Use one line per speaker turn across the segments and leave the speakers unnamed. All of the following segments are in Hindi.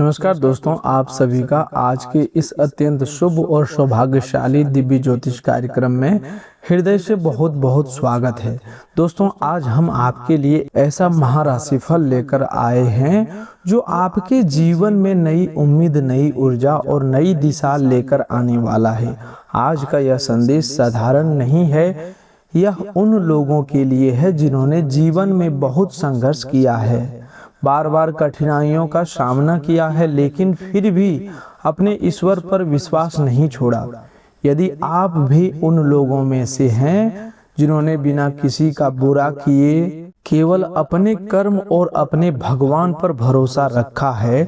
नमस्कार दोस्तों, आप सभी का आज के इस अत्यंत शुभ और सौभाग्यशाली दिव्य ज्योतिष कार्यक्रम में हृदय से बहुत बहुत स्वागत है। दोस्तों, आज हम आपके लिए ऐसा महाराशिफल लेकर आए हैं जो आपके जीवन में नई उम्मीद, नई ऊर्जा और नई दिशा लेकर आने वाला है। आज का यह संदेश साधारण नहीं है, यह उन लोगों के लिए है जिन्होंने जीवन में बहुत संघर्ष किया है, बार बार कठिनाइयों का सामना किया है, लेकिन फिर भी अपने ईश्वर पर विश्वास नहीं छोड़ा। यदि आप भी उन लोगों में से हैं जिन्होंने बिना किसी का बुरा किए केवल अपने कर्म और अपने भगवान पर भरोसा रखा है,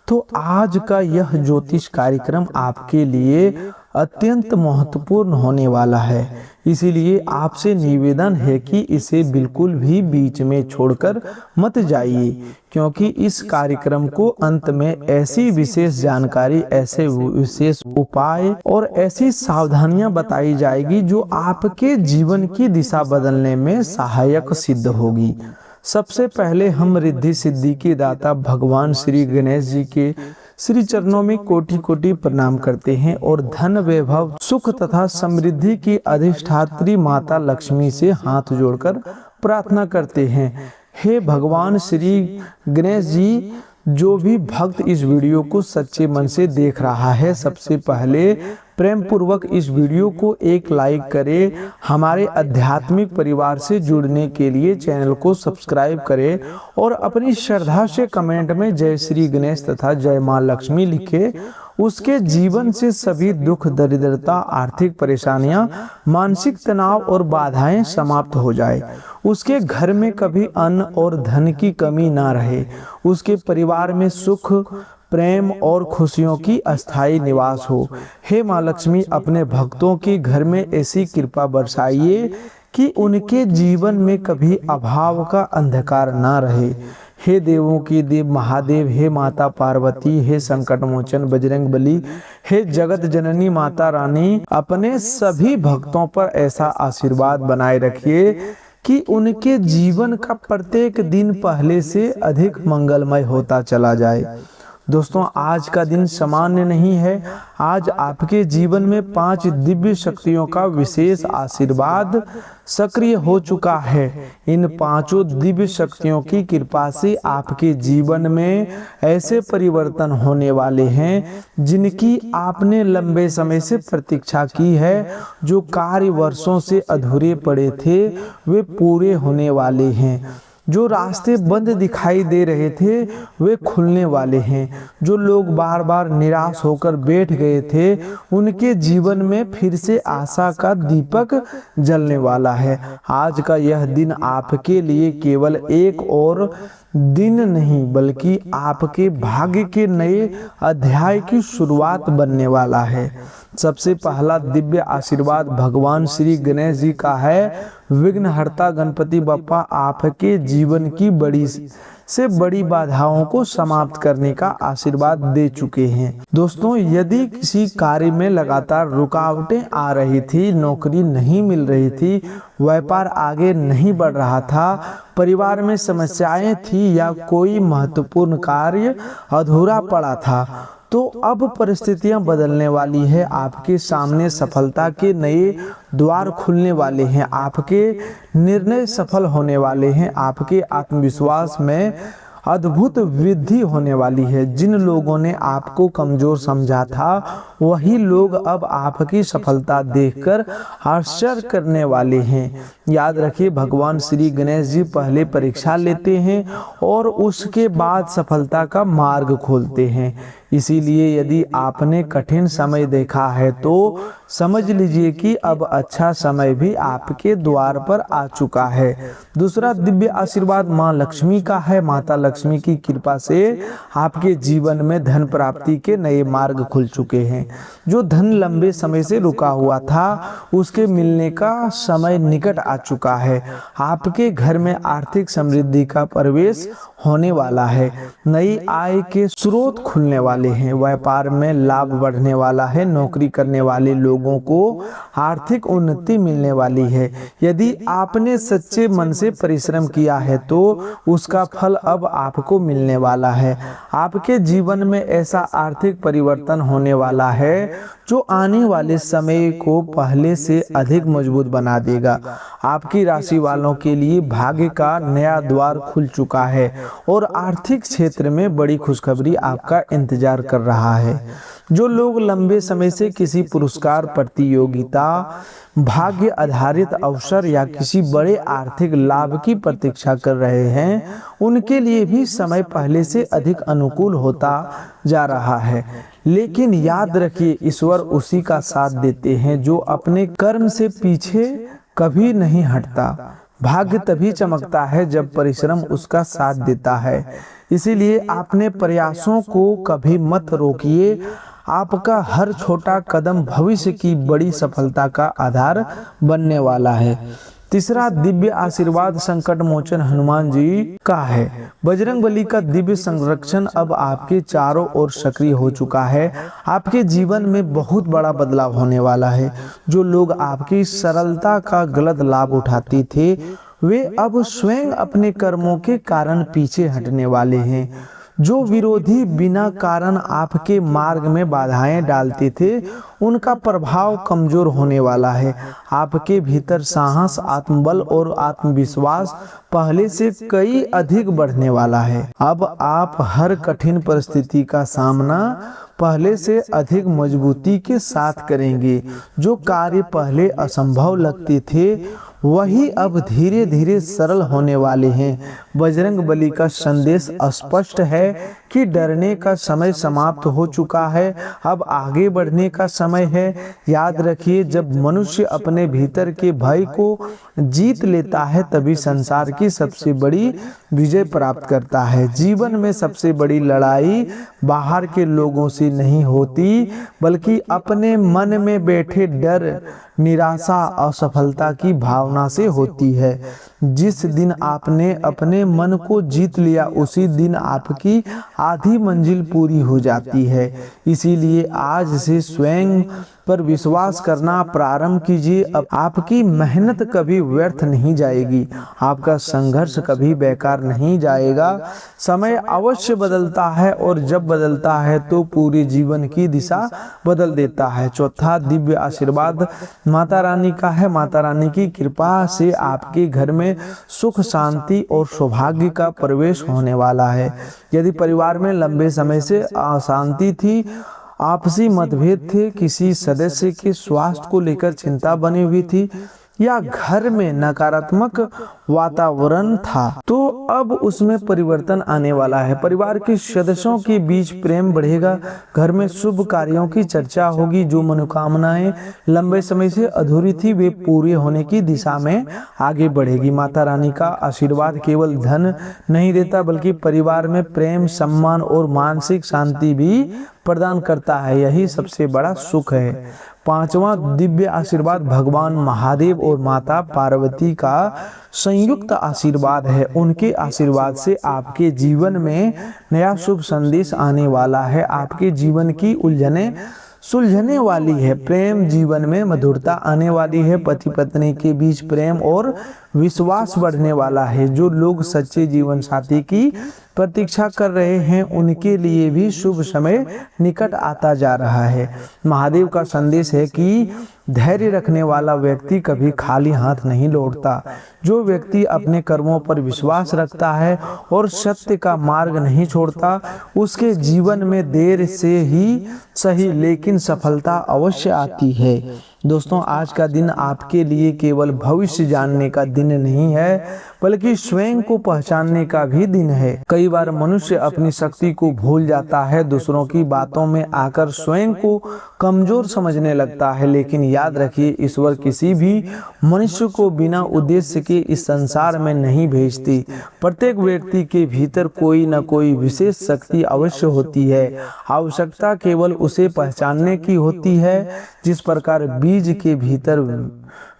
तो आज का यह ज्योतिष कार्यक्रम आपके लिए अत्यंत महत्वपूर्ण होने वाला है। इसीलिए आपसे निवेदन है कि इसे बिल्कुल भी बीच में छोड़कर मत जाइए, क्योंकि इस कार्यक्रम को अंत में ऐसी विशेष जानकारी, ऐसे विशेष उपाय और ऐसी सावधानियां बताई जाएगी जो आपके जीवन की दिशा बदलने में सहायक सिद्ध होगी। सबसे पहले हम रिद्धि सिद्धि के दाता भगवान श्री गणेश जी के श्री चरणों में कोटि कोटि प्रणाम करते हैं और धन, वैभव, सुख तथा समृद्धि की अधिष्ठात्री माता लक्ष्मी से हाथ जोड़कर प्रार्थना करते हैं। हे भगवान श्री गणेश जी, जो भी भक्त इस वीडियो को सच्चे मन से देख रहा है, सबसे पहले प्रेम पूर्वक इस वीडियो को एक लाइक करें। हमारे आध्यात्मिक परिवार से जुड़ने के लिए चैनल को सब्सक्राइब करें और अपनी श्रद्धा से कमेंट में जय श्री गणेश तथा जय मां लक्ष्मी लिखे। उसके जीवन से सभी दुख, दरिद्रता, आर्थिक परेशानियां, मानसिक तनाव और बाधाएं समाप्त हो जाए। उसके घर में कभी अन्न और धन की कमी ना रहे। उसके परिवार में सुख, प्रेम और खुशियों की अस्थायी निवास हो। हे माँ लक्ष्मी, अपने भक्तों के घर में ऐसी कृपा बरसाइए कि उनके जीवन में कभी अभाव का अंधकार ना रहे। हे देवों की देव महादेव, हे माता पार्वती, हे संकट मोचन बजरंग बली, हे जगत जननी माता रानी, अपने सभी भक्तों पर ऐसा आशीर्वाद बनाए रखिए कि उनके जीवन का प्रत्येक दिन पहले से अधिक मंगलमय होता चला जाए। दोस्तों, आज का दिन सामान्य नहीं है। आज आपके जीवन में 5 दिव्य शक्तियों का विशेष आशीर्वाद सक्रिय हो चुका है। इन 5 दिव्य शक्तियों की कृपा से आपके जीवन में ऐसे परिवर्तन होने वाले हैं जिनकी आपने लंबे समय से प्रतीक्षा की है। जो कार्य वर्षों से अधूरे पड़े थे, वे पूरे होने वाले हैं। जो रास्ते बंद दिखाई दे रहे थे, वे खुलने वाले हैं। जो लोग बार बार निराश होकर बैठ गए थे, उनके जीवन में फिर से आशा का दीपक जलने वाला है। आज का यह दिन आपके लिए केवल एक और दिन नहीं, बल्कि आपके भाग्य के नए अध्याय की शुरुआत बनने वाला है। सबसे पहला दिव्य आशीर्वाद भगवान श्री गणेश जी का है। विघ्नहर्ता गणपति बप्पा आपके जीवन की बड़ी से बड़ी बाधाओं को समाप्त करने का आशीर्वाद दे चुके हैं। दोस्तों, यदि किसी कार्य में लगातार रुकावटें आ रही थी, नौकरी नहीं मिल रही थी, व्यापार आगे नहीं बढ़ रहा था, परिवार में समस्याएं थी या कोई महत्वपूर्ण कार्य अधूरा पड़ा था, तो अब परिस्थितियां बदलने वाली है। आपके सामने सफलता के नए द्वार खुलने वाले हैं। आपके निर्णय सफल होने वाले हैं। आपके आत्मविश्वास में अद्भुत वृद्धि होने वाली है। जिन लोगों ने आपको कमजोर समझा था, वही लोग अब आपकी सफलता देखकर आश्चर्य करने वाले हैं। याद रखिए, भगवान श्री गणेश जी पहले परीक्षा लेते हैं और उसके बाद सफलता का मार्ग खोलते हैं। इसीलिए यदि आपने कठिन समय देखा है, तो समझ लीजिए कि अब अच्छा समय भी आपके द्वार पर आ चुका है। दूसरा दिव्य आशीर्वाद माँ लक्ष्मी का है। माता लक्ष्मी की कृपा से आपके जीवन में धन प्राप्ति के नए मार्ग खुल चुके हैं। जो धन लंबे समय से रुका हुआ था, उसके मिलने का समय निकट आ चुका है। आपके घर में आर्थिक समृद्धि का प्रवेश होने वाला है। नई आय के स्रोत खुलने वाले हैं, व्यापार में लाभ बढ़ने वाला है, नौकरी करने वाले लोगों को आर्थिक उन्नति मिलने वाली है। यदि आपने सच्चे मन से परिश्रम किया है तो उसका फल अब आपको मिलने वाला है। आपके जीवन में ऐसा आर्थिक परिवर्तन होने वाला है जो आने वाले समय को पहले से अधिक मजबूत बना देगा। आपकी राशि वालों के लिए भाग्य का नया द्वार खुल चुका है और आर्थिक क्षेत्र में बड़ी खुशखबरी आपका इंतजार कर रहा है। जो लोग लंबे समय से किसी पुरस्कार, प्रतियोगिता, भाग्य आधारित अवसर या किसी बड़े आर्थिक लाभ की प्रतीक्षा कर रहे हैं, उनके लिए भी समय पहले से अधिक अनुकूल होता जा रहा है। लेकिन याद रखिए, ईश्वर उसी का साथ देते हैं जो अपने कर्म से पीछे कभी नहीं हटता। भाग्य तभी चमकता है जब परिश्रम उसका साथ देता है। इसीलिए अपने प्रयासों को कभी मत रोकिए। आपका हर छोटा कदम भविष्य की बड़ी सफलता का आधार बनने वाला है। तीसरा दिव्य आशीर्वाद संकट मोचन हनुमान जी का है। बजरंगबली का दिव्य संरक्षण अब आपके चारों ओर सक्रिय हो चुका है। आपके जीवन में बहुत बड़ा बदलाव होने वाला है। जो लोग आपकी सरलता का गलत लाभ उठाते थे, वे अब स्वयं अपने कर्मों के कारण पीछे हटने वाले हैं। जो विरोधी बिना कारण आपके मार्ग में बाधाएं डालते थे, उनका प्रभाव कमजोर होने वाला है। आपके भीतर साहस, आत्मबल और आत्मविश्वास पहले से कई अधिक बढ़ने वाला है। अब आप हर कठिन परिस्थिति का सामना पहले से अधिक मजबूती के साथ करेंगे। जो कार्य पहले असंभव लगते थे, वही अब धीरे धीरे सरल होने वाले हैं। बजरंगबली का संदेश स्पष्ट है कि डरने का समय समाप्त हो चुका है, अब आगे बढ़ने का समय है। याद रखिए, जब मनुष्य अपने भीतर के भय को जीत लेता है, तभी संसार की सबसे बड़ी विजय प्राप्त करता है। जीवन में सबसे बड़ी लड़ाई बाहर के लोगों से नहीं होती, बल्कि अपने मन में बैठे डर, निराशा, असफलता की भावना से होती है। जिस दिन आपने अपने मन को जीत लिया, उसी दिन आपकी आधी मंजिल पूरी हो जाती है। इसीलिए आज से स्वयं पर विश्वास करना प्रारंभ कीजिए। अब आपकी मेहनत कभी व्यर्थ नहीं जाएगी, आपका संघर्ष कभी बेकार नहीं जाएगा। समय अवश्य बदलता है और जब बदलता है तो पूरे जीवन की दिशा बदल देता है। चौथा दिव्य आशीर्वाद माता रानी का है। माता रानी की कृपा से आपके घर में सुख, शांति और सौभाग्य का प्रवेश होने वाला है। यदि परिवार में लंबे समय से अशांति थी, आपसी मतभेद थे, किसी सदस्य के स्वास्थ्य को लेकर चिंता बनी हुई थी या घर में नकारात्मक वातावरण था, तो अब उसमें परिवर्तन आने वाला है। परिवार के सदस्यों के बीच प्रेम बढ़ेगा, घर में शुभ कार्यों की चर्चा होगी। जो मनोकामनाएं लंबे समय से अधूरी थी, वे पूरे होने की दिशा में आगे बढ़ेगी। माता रानी का आशीर्वाद केवल धन नहीं देता, बल्कि परिवार में प्रेम, सम्मान और मानसिक शांति भी प्रदान करता है। यही सबसे बड़ा सुख है। पांचवा दिव्य आशीर्वाद भगवान महादेव और माता पार्वती का संयुक्त आशीर्वाद है। उनके आशीर्वाद से आपके जीवन में नया शुभ संदेश आने वाला है। आपके जीवन की उलझने सुलझने वाली है, प्रेम जीवन में मधुरता आने वाली है, पति पत्नी के बीच प्रेम और विश्वास बढ़ने वाला है। जो लोग सच्चे जीवन साथी की प्रतीक्षा कर रहे हैं, उनके लिए भी शुभ समय निकट आता जा रहा है। महादेव का संदेश है कि धैर्य रखने वाला व्यक्ति कभी खाली हाथ नहीं लौटता। जो व्यक्ति अपने कर्मों पर विश्वास रखता है और सत्य का मार्ग नहीं छोड़ता, उसके जीवन में देर से ही सही लेकिन सफलता अवश्य आती है। दोस्तों, आज का दिन आपके लिए केवल भविष्य जानने का दिन नहीं है, बल्कि स्वयं को पहचानने का भी दिन है। कई बार मनुष्य अपनी शक्ति को भूल जाता है, दूसरों की बातों में आकर स्वयं को कमजोर समझने लगता है। लेकिन याद रखिए, ईश्वर किसी भी मनुष्य को बिना उद्देश्य के इस संसार में नहीं भेजती। प्रत्येक व्यक्ति के भीतर कोई न कोई विशेष शक्ति अवश्य होती है। आवश्यकता केवल उसे पहचानने की होती है। जिस प्रकार बीज के भीतर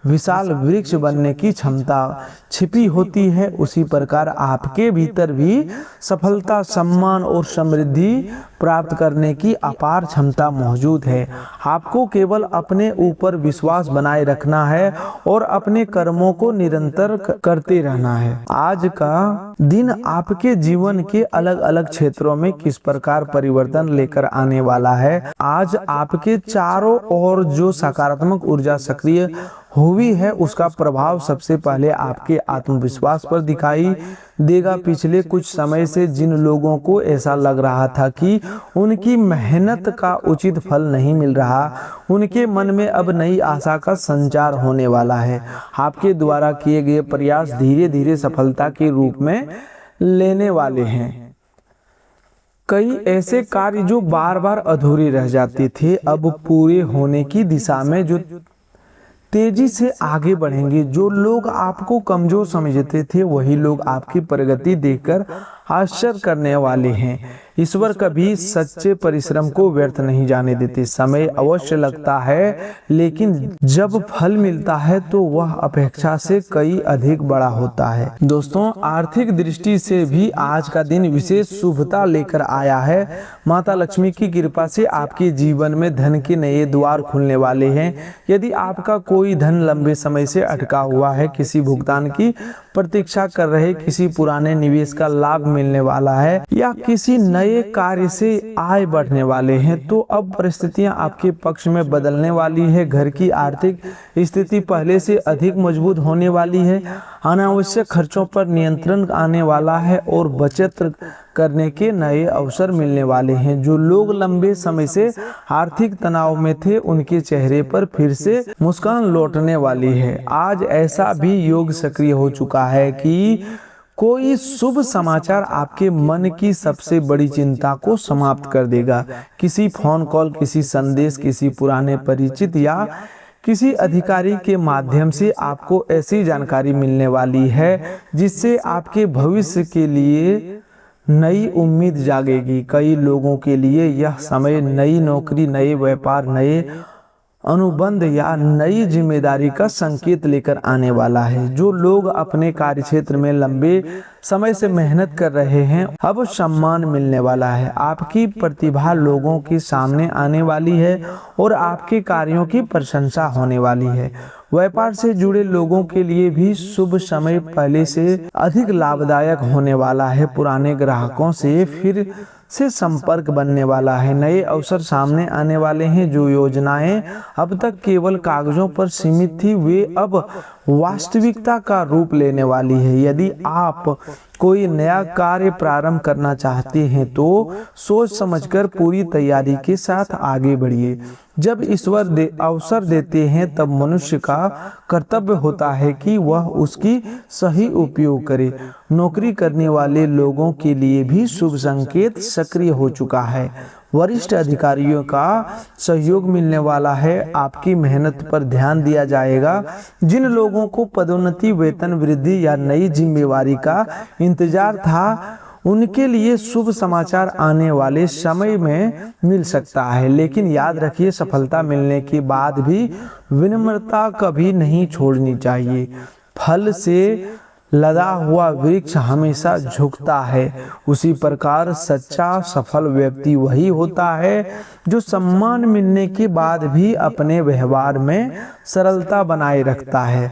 विशाल वृक्ष बनने की क्षमता छिपी होती है, उसी प्रकार आपके भीतर भी सफलता, सम्मान और समृद्धि प्राप्त करने की अपार क्षमता मौजूद है। आपको केवल अपने ऊपर विश्वास बनाए रखना है और अपने कर्मों को निरंतर करते रहना है। आज का दिन आपके जीवन के अलग अलग क्षेत्रों में किस प्रकार परिवर्तन लेकर आने वाला है। आज आपके चारों ओर जो सकारात्मक ऊर्जा सक्रिय हुई है, उसका प्रभाव सबसे पहले आपके आत्मविश्वास पर दिखाई देगा। पिछले कुछ समय से जिन लोगों को ऐसा लग रहा था कि उनकी मेहनत का उचित फल नहीं मिल रहा, उनके मन में अब नई आशा का संचार होने वाला है। आपके द्वारा किए गए प्रयास धीरे धीरे सफलता के रूप में लेने वाले हैं। कई ऐसे कार्य जो बार बार अधूरे रह जाते थे, अब पूरे होने की दिशा में जो तेजी से आगे बढ़ेंगे। जो लोग आपको कमजोर समझते थे, वही लोग आपकी प्रगति देखकर आश्चर्य करने वाले हैं। ईश्वर कभी सच्चे परिश्रम को व्यर्थ नहीं जाने देते। समय अवश्य लगता है, लेकिन जब फल मिलता है तो वह अपेक्षा से कई अधिक बड़ा होता है। दोस्तों, आर्थिक दृष्टि से भी आज का दिन विशेष शुभता लेकर आया है। माता लक्ष्मी की कृपा से आपके जीवन में धन के नए द्वार खुलने वाले हैं। यदि आपका कोई धन लंबे समय से अटका हुआ है, किसी भुगतान की प्रतीक्षा कर रहे, किसी पुराने निवेश का लाभ मिलने वाला है या किसी नए कार्य से आय बढ़ने वाले हैं, तो अब परिस्थितियां आपके पक्ष में बदलने वाली है। घर की आर्थिक स्थिति पहले से अधिक मजबूत होने वाली है। अनावश्यक खर्चों पर नियंत्रण आने वाला है और बचत करने के नए अवसर मिलने वाले हैं। जो लोग लंबे समय से आर्थिक तनाव में थे, उनके चेहरे पर फिर से मुस्कान लौटने वाली है। आज ऐसा भी योग सक्रिय हो चुका है कि कोई शुभ समाचार आपके मन की सबसे बड़ी चिंता को समाप्त कर देगा। किसी फोन कॉल, किसी संदेश, किसी पुराने परिचित या किसी अधिकारी के माध्यम से आपको ऐसी जानकारी मिलने वाली है जिससे आपके भविष्य के लिए नई उम्मीद जागेगी। कई लोगों के लिए यह समय नई नौकरी, नए व्यापार, नए अनुबंध या नई जिम्मेदारी का संकेत लेकर आने वाला है। जो लोग अपने कार्यक्षेत्र में लंबे समय से मेहनत कर रहे हैं, अब सम्मान मिलने वाला है। आपकी प्रतिभा लोगों के सामने आने वाली है और आपके कार्यों की प्रशंसा होने वाली है। व्यापार से जुड़े लोगों के लिए भी शुभ समय पहले से अधिक लाभदायक होने वाला है। पुराने ग्राहकों से फिर से संपर्क बनने वाला है। नए अवसर सामने आने वाले हैं। जो योजनाएं अब तक केवल कागजों पर सीमित थी, वे अब वास्तविकता का रूप लेने वाली है। यदि आप कोई नया कार्य प्रारंभ करना चाहते हैं तो सोच समझकर पूरी तैयारी के साथ आगे बढ़िए। जब ईश्वर अवसर देते हैं, तब मनुष्य का कर्तव्य होता है कि वह उसकी सही उपयोग करे। नौकरी करने वाले लोगों के लिए भी शुभ संकेत सक्रिय हो चुका है। वरिष्ठ अधिकारियों का सहयोग मिलने वाला है। आपकी मेहनत पर ध्यान दिया जाएगा। जिन लोगों को पदोन्नति, वेतन वृद्धि या नई जिम्मेवारी का इंतजार था, उनके लिए शुभ समाचार आने वाले समय में मिल सकता है। लेकिन याद रखिए, सफलता मिलने के बाद भी विनम्रता कभी नहीं छोड़नी चाहिए। फल से लदा हुआ वृक्ष हमेशा झुकता है। उसी प्रकार सच्चा सफल व्यक्ति वही होता है जो सम्मान मिलने के बाद भी अपने व्यवहार में सरलता बनाए रखता है।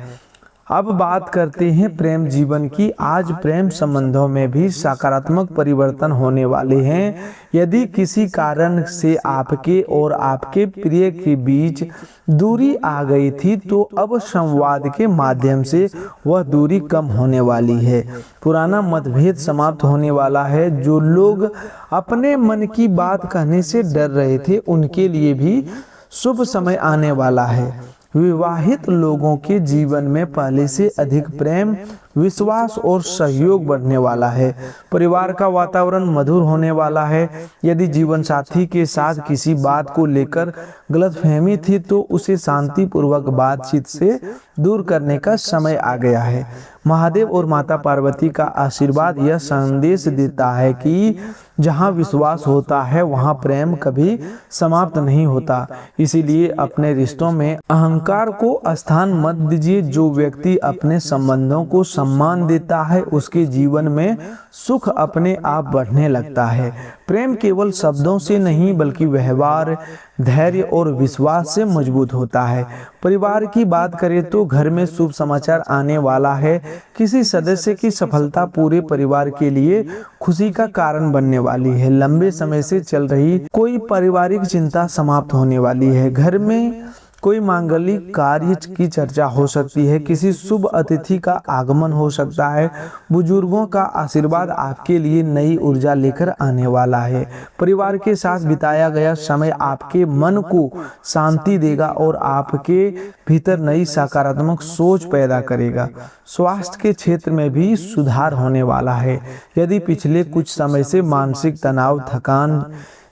अब बात करते हैं प्रेम जीवन की। आज प्रेम संबंधों में भी सकारात्मक परिवर्तन होने वाले हैं। यदि किसी कारण से आपके और आपके प्रिय के बीच दूरी आ गई थी, तो अब संवाद के माध्यम से वह दूरी कम होने वाली है। पुराना मतभेद समाप्त होने वाला है। जो लोग अपने मन की बात कहने से डर रहे थे, उनके लिए भी शुभ समय आने वाला है। विवाहित लोगों के जीवन में पहले से अधिक प्रेम, विश्वास और सहयोग बढ़ने वाला है। परिवार का वातावरण मधुर होने वाला है। यदि जीवन साथी के साथ किसी बात को लेकर गलतफहमी थी तो उसे शांतिपूर्वक बातचीत से दूर करने का समय आ गया है। महादेव और माता पार्वती का आशीर्वाद यह संदेश देता है कि जहाँ विश्वास होता है वहाँ प्रेम कभी समाप्त नहीं होता। इसीलिए अपने रिश्तों में अहंकार को स्थान मत दीजिए। जो व्यक्ति अपने संबंधों को सम्मान देता है उसके जीवन में सुख अपने आप बढ़ने लगता है। प्रेम केवल शब्दों से नहीं बल्कि व्यवहार, धैर्य और विश्वास से मजबूत होता है। परिवार की बात करें तो घर में शुभ समाचार आने वाला है। किसी सदस्य की सफलता पूरे परिवार के लिए खुशी का कारण बनने वाली है। लंबे समय से चल रही कोई पारिवारिक चिंता समाप्त होने वाली है। घर में कोई मांगलिक कार्य की चर्चा हो सकती है। किसी शुभ अतिथि का आगमन हो सकता है। बुजुर्गों का आशीर्वाद आपके लिए नई ऊर्जा लेकर आने वाला है। परिवार के साथ बिताया गया समय आपके मन को शांति देगा और आपके भीतर नई सकारात्मक सोच पैदा करेगा। स्वास्थ्य के क्षेत्र में भी सुधार होने वाला है। यदि पिछले कुछ समय से मानसिक तनाव, थकान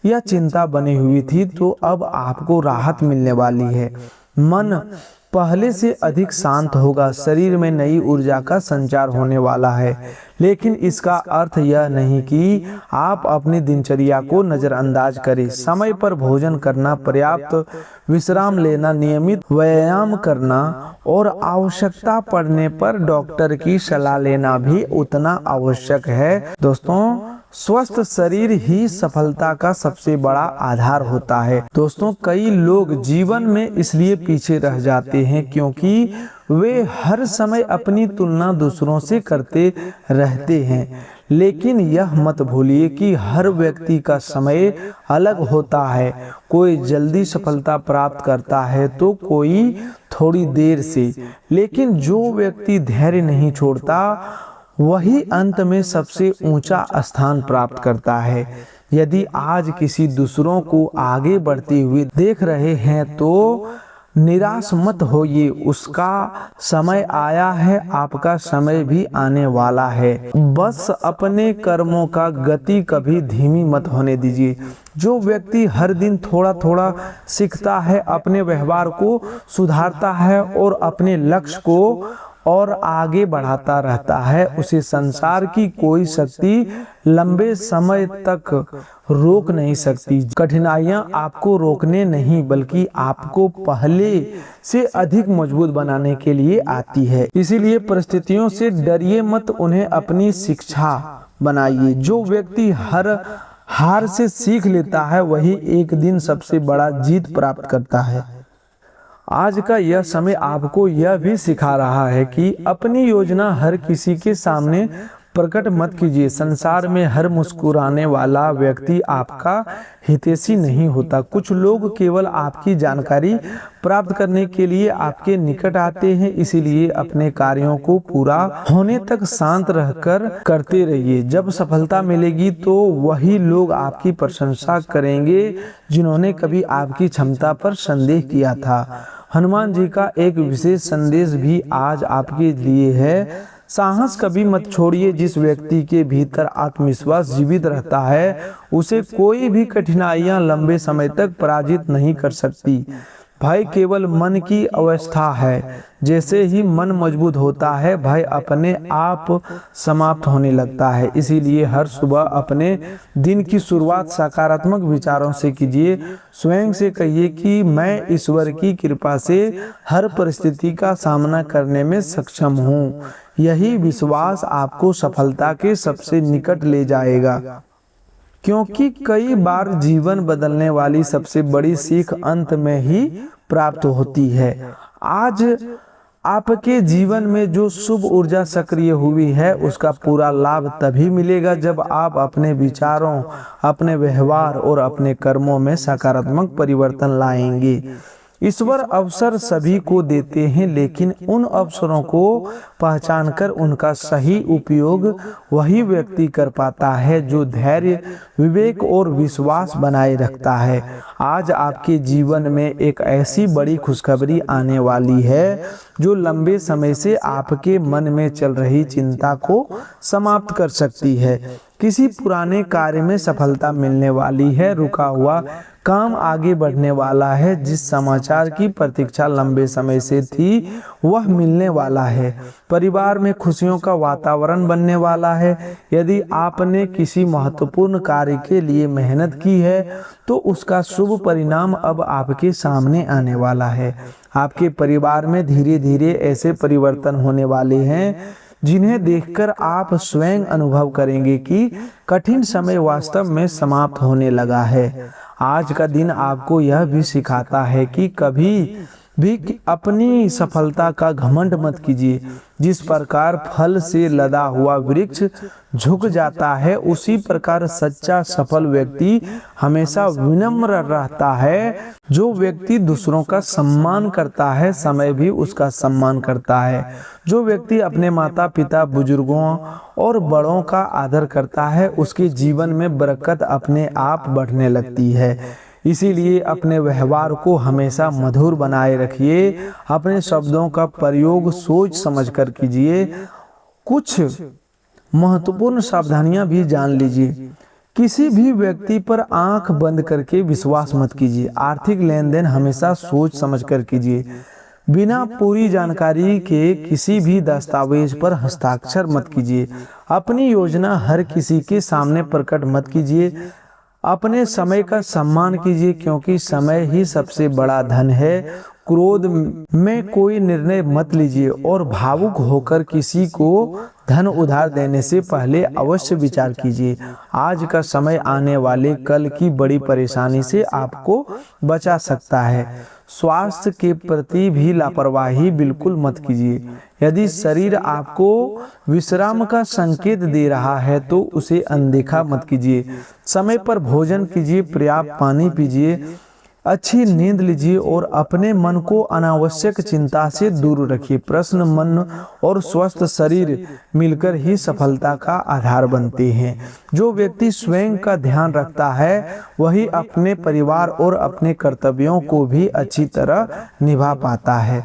या चिंता बनी हुई थी तो अब आपको राहत मिलने वाली है। मन पहले से अधिक शांत होगा। शरीर में नई ऊर्जा का संचार होने वाला है। लेकिन इसका अर्थ यह नहीं कि आप अपनी दिनचर्या को नजरअंदाज करें। समय पर भोजन करना, पर्याप्त विश्राम लेना, नियमित व्यायाम करना और आवश्यकता पड़ने पर डॉक्टर की सलाह लेना भी उतना आवश्यक है। दोस्तों, स्वस्थ शरीर ही सफलता का सबसे बड़ा आधार होता है। दोस्तों, कई लोग जीवन में इसलिए पीछे रह जाते हैं क्योंकि वे हर समय अपनी तुलना दूसरों से करते रहते हैं। लेकिन यह मत भूलिए कि हर व्यक्ति का समय अलग होता है। कोई जल्दी सफलता प्राप्त करता है तो कोई थोड़ी देर से। लेकिन जो व्यक्ति धैर्य नहीं छोड़ता वही अंत में सबसे ऊंचा स्थान प्राप्त करता है। यदि आज किसी दूसरों को आगे बढ़ते हुए देख रहे हैं तो निराश मत होइए। उसका समय आया है, आपका समय भी आने वाला है। बस अपने कर्मों का गति कभी धीमी मत होने दीजिए। जो व्यक्ति हर दिन थोड़ा थोड़ा सीखता है, अपने व्यवहार को सुधारता है और अपने लक्ष्य को और आगे बढ़ाता रहता है, उसे संसार की कोई शक्ति लंबे समय तक रोक नहीं सकती। कठिनाइयां आपको रोकने नहीं बल्कि आपको पहले से अधिक मजबूत बनाने के लिए आती है। इसीलिए परिस्थितियों से डरिए मत, उन्हें अपनी शिक्षा बनाइए। जो व्यक्ति हर हार से सीख लेता है वही एक दिन सबसे बड़ा जीत प्राप्त करता है। आज का यह समय आपको यह भी सिखा रहा है कि अपनी योजना हर किसी के सामने प्रकट मत कीजिए। संसार में हर मुस्कुराने वाला व्यक्ति आपका हितैषी नहीं होता। कुछ लोग केवल आपकी जानकारी प्राप्त करने के लिए आपके निकट आते हैं। इसीलिए अपने कार्यों को पूरा होने तक शांत रहकर करते रहिए। जब सफलता मिलेगी तो वही लोग आपकी प्रशंसा करेंगे जिन्होंने कभी आपकी क्षमता पर संदेह किया था। हनुमान जी का एक विशेष संदेश भी आज आपके लिए है। साहस कभी मत छोड़िए। जिस व्यक्ति के भीतर आत्मविश्वास जीवित रहता है उसे कोई भी कठिनाइयां लंबे समय तक पराजित नहीं कर सकती। भय केवल मन की अवस्था है। जैसे ही मन मजबूत होता है भय अपने आप समाप्त होने लगता है। इसीलिए हर सुबह अपने दिन की शुरुआत सकारात्मक विचारों से कीजिए। स्वयं से कहिए कि मैं ईश्वर की कृपा से हर परिस्थिति का सामना करने में सक्षम हूँ। यही विश्वास आपको सफलता के सबसे निकट ले जाएगा, क्योंकि कई बार जीवन बदलने वाली सबसे बड़ी सीख अंत में ही प्राप्त होती है। आज आपके जीवन में जो शुभ ऊर्जा सक्रिय हुई है उसका पूरा लाभ तभी मिलेगा जब आप अपने विचारों, अपने व्यवहार और अपने कर्मों में सकारात्मक परिवर्तन लाएंगे। ईश्वर अवसर सभी को देते हैं, लेकिन उन अवसरों को पहचानकर उनका सही उपयोग वही व्यक्ति कर पाता है जो धैर्य, विवेक और विश्वास बनाए रखता है। आज आपके जीवन में एक ऐसी बड़ी खुशखबरी आने वाली है जो लंबे समय से आपके मन में चल रही चिंता को समाप्त कर सकती है। किसी पुराने कार्य में सफलता मिलने वाली है, रुका हुआ काम आगे बढ़ने वाला है, जिस समाचार की प्रतीक्षा लंबे समय से थी वह मिलने वाला है। परिवार में खुशियों का वातावरण बनने वाला है। यदि आपने किसी महत्वपूर्ण कार्य के लिए मेहनत की है तो उसका शुभ परिणाम अब आपके सामने आने वाला है। आपके परिवार में धीरे धीरे ऐसे परिवर्तन होने वाले हैं जिन्हें देखकर आप स्वयं अनुभव करेंगे कि कठिन समय वास्तव में समाप्त होने लगा है। आज का दिन आपको यह भी सिखाता है कि कभी भी अपनी सफलता का घमंड मत कीजिए। जिस प्रकार फल से लदा हुआ वृक्ष झुक जाता है, उसी प्रकार सच्चा सफल व्यक्ति हमेशा विनम्र रहता है। जो व्यक्ति दूसरों का सम्मान करता है, समय भी उसका सम्मान करता है। जो व्यक्ति अपने माता पिता, बुजुर्गों और बड़ों का आदर करता है, उसके जीवन में बरकत अपने आप बढ़ने लगती है। इसीलिए अपने व्यवहार को हमेशा मधुर बनाए रखिए। अपने शब्दों का प्रयोग सोच समझकर कीजिए। कुछ महत्वपूर्ण सावधानियां भी जान लीजिए। किसी भी व्यक्ति पर आंख बंद करके विश्वास मत कीजिए। आर्थिक लेन देन हमेशा सोच समझकर कीजिए। बिना पूरी जानकारी के किसी भी दस्तावेज पर हस्ताक्षर मत कीजिए। अपनी योजना हर किसी के सामने प्रकट मत कीजिए। अपने समय का सम्मान कीजिए, क्योंकि समय ही सबसे बड़ा धन है। क्रोध में कोई निर्णय मत लीजिए और भावुक होकर किसी को धन उधार देने से पहले अवश्य विचार कीजिए। आज का समय आने वाले कल की बड़ी परेशानी से आपको बचा सकता है। स्वास्थ्य के प्रति भी लापरवाही बिल्कुल मत कीजिए। यदि शरीर आपको विश्राम का संकेत दे रहा है तो उसे अनदेखा मत कीजिए। समय पर भोजन कीजिए, पर्याप्त पानी पीजिए, अच्छी नींद लीजिए और अपने मन को अनावश्यक चिंता से दूर रखिए। प्रसन्न मन और स्वस्थ शरीर मिलकर ही सफलता का आधार बनते हैं। जो व्यक्ति स्वयं का ध्यान रखता है वही अपने परिवार और अपने कर्तव्यों को भी अच्छी तरह निभा पाता है।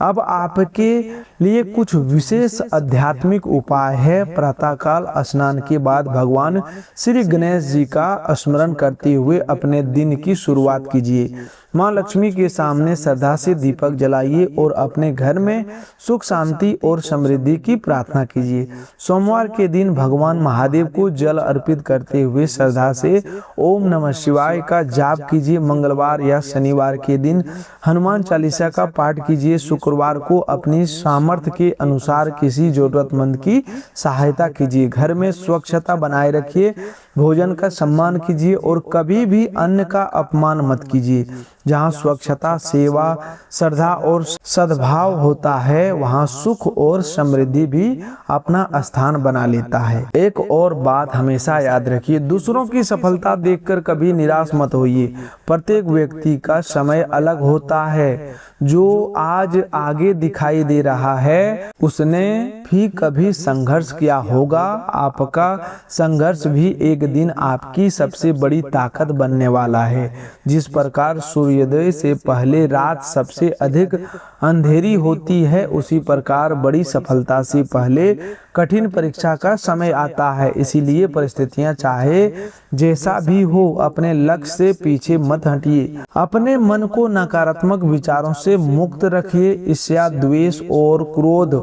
अब आपके लिए कुछ विशेष आध्यात्मिक उपाय है। प्रातःकाल स्नान के बाद भगवान श्री गणेश जी का स्मरण करते हुए अपने दिन की शुरुआत कीजिए। माँ लक्ष्मी के सामने श्रद्धा से दीपक जलाइए और अपने घर में सुख शांति और समृद्धि की प्रार्थना कीजिए। सोमवार के दिन भगवान महादेव को जल अर्पित करते हुए श्रद्धा से ओम नमः शिवाय का जाप कीजिए। मंगलवार या शनिवार के दिन हनुमान चालीसा का पाठ कीजिए। शुक्रवार को अपनी सामर्थ्य के अनुसार किसी जरूरतमंद की सहायता कीजिए। घर में स्वच्छता बनाए रखिए, भोजन का सम्मान कीजिए और कभी भी अन्न का अपमान मत कीजिए। जहाँ स्वच्छता, सेवा, श्रद्धा और सद्भाव होता है वहाँ सुख और समृद्धि भी अपना स्थान बना लेता है। एक और बात हमेशा याद रखिए, दूसरों की सफलता देखकर कभी निराश मत होइए। प्रत्येक व्यक्ति का समय अलग होता है। जो आज आगे दिखाई दे रहा है उसने भी कभी संघर्ष किया होगा। आपका संघर्ष भी एक दिन आपकी सबसे बड़ी ताकत बनने वाला है। जिस प्रकार सूर्योदय से पहले रात सबसे अधिक अंधेरी होती है, उसी प्रकार बड़ी सफलता से पहले कठिन परीक्षा का समय आता है। इसीलिए परिस्थितियां चाहे जैसा भी हो, अपने लक्ष्य से पीछे मत हटिए। अपने मन को नकारात्मक विचारों से मुक्त रखिए। ईर्ष्या, द्वेष और क्रोध,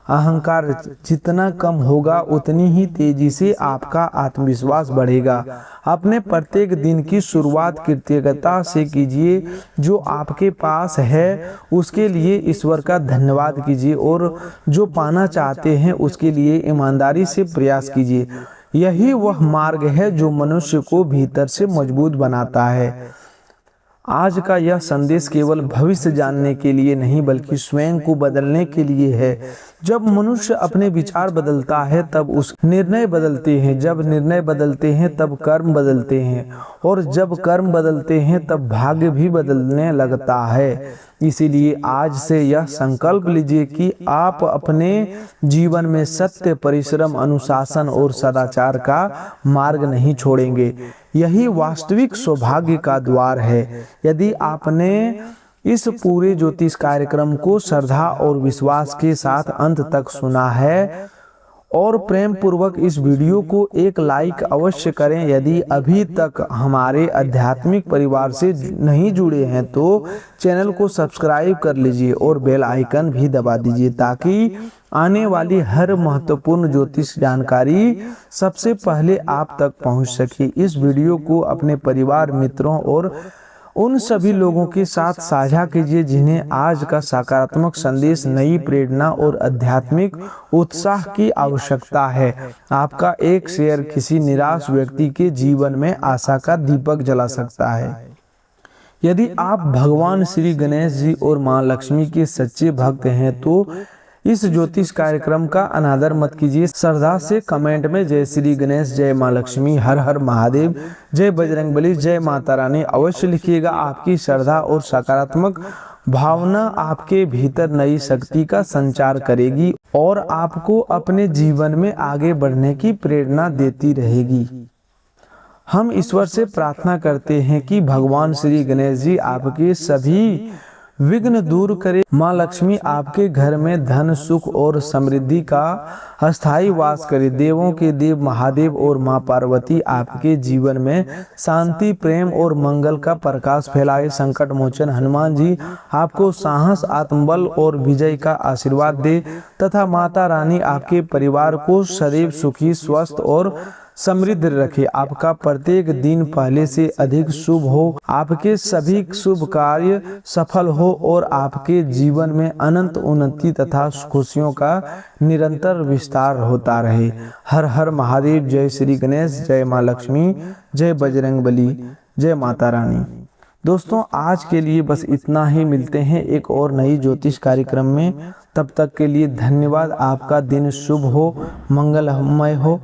अहंकार जितना कम होगा उतनी ही तेजी से आपका आत्मविश्वास बढ़ेगा। अपने प्रत्येक दिन की शुरुआत कृतज्ञता से कीजिए। जो आपके पास है उसके लिए ईश्वर का धन्यवाद कीजिए और जो पाना चाहते हैं उसके लिए ईमानदारी से प्रयास कीजिए। यही वह मार्ग है जो मनुष्य को भीतर से मजबूत बनाता है। आज का यह संदेश केवल भविष्य जानने के लिए नहीं बल्कि स्वयं को बदलने के लिए है। जब मनुष्य अपने विचार बदलता है तब उस निर्णय बदलते हैं, जब निर्णय बदलते हैं तब कर्म बदलते हैं, और जब कर्म बदलते हैं तब भाग्य भी बदलने लगता है। इसीलिए आज से यह संकल्प लीजिए कि आप अपने जीवन में सत्य, परिश्रम, अनुशासन और सदाचार का मार्ग नहीं छोड़ेंगे। यही वास्तविक सौभाग्य का द्वार है। यदि आपने इस पूरे ज्योतिष कार्यक्रम को श्रद्धा और विश्वास के साथ अंत तक सुना है और प्रेम पूर्वक इस वीडियो को एक लाइक अवश्य करें। यदि अभी तक हमारे आध्यात्मिक परिवार से नहीं जुड़े हैं तो चैनल को सब्सक्राइब कर लीजिए और बेल आइकन भी दबा दीजिए ताकि आने वाली हर महत्वपूर्ण ज्योतिष जानकारी सबसे पहले आप तक पहुंच सके। इस वीडियो को अपने परिवार, मित्रों और उन सभी लोगों के साथ साझा कीजिए जिन्हें आज का सकारात्मक संदेश, नई प्रेरणा और आध्यात्मिक उत्साह की आवश्यकता है। आपका एक शेयर किसी निराश व्यक्ति के जीवन में आशा का दीपक जला सकता है। यदि आप भगवान श्री गणेश जी और मां लक्ष्मी के सच्चे भक्त हैं तो इस ज्योतिष कार्यक्रम का अनादर मत कीजिए। श्रद्धा से कमेंट में जय श्री गणेश, जय मां लक्ष्मी, हर हर महादेव, जय बजरंगबली, जय माता रानी अवश्य लिखिएगा। आपकी श्रद्धा और सकारात्मक भावना आपके भीतर नई शक्ति का संचार करेगी और आपको अपने जीवन में आगे बढ़ने की प्रेरणा देती रहेगी। हम ईश्वर से प्रार्थना करते हैं कि भगवान श्री गणेश जी आपके सभी विघ्न दूर करे। माँ लक्ष्मी आपके घर में धन, सुख और समृद्धि का स्थायी वास करे। देवों के देव महादेव और माँ पार्वती आपके जीवन में शांति, प्रेम और मंगल का प्रकाश फैलाए। संकट मोचन हनुमान जी आपको साहस, आत्मबल और विजय का आशीर्वाद दे तथा माता रानी आपके परिवार को सदैव सुखी, स्वस्थ और समृद्ध रखे। आपका प्रत्येक दिन पहले से अधिक शुभ हो, आपके सभी शुभ कार्य सफल हो और आपके जीवन में अनंत उन्नति तथा खुशियों का निरंतर विस्तार होता रहे। हर हर महादेव, जय श्री गणेश, जय मां लक्ष्मी, जय बजरंगबली, जय माता रानी। दोस्तों, आज के लिए बस इतना ही। मिलते हैं एक और नई ज्योतिष कार्यक्रम में। तब तक के लिए धन्यवाद। आपका दिन शुभ हो, मंगलमय हो।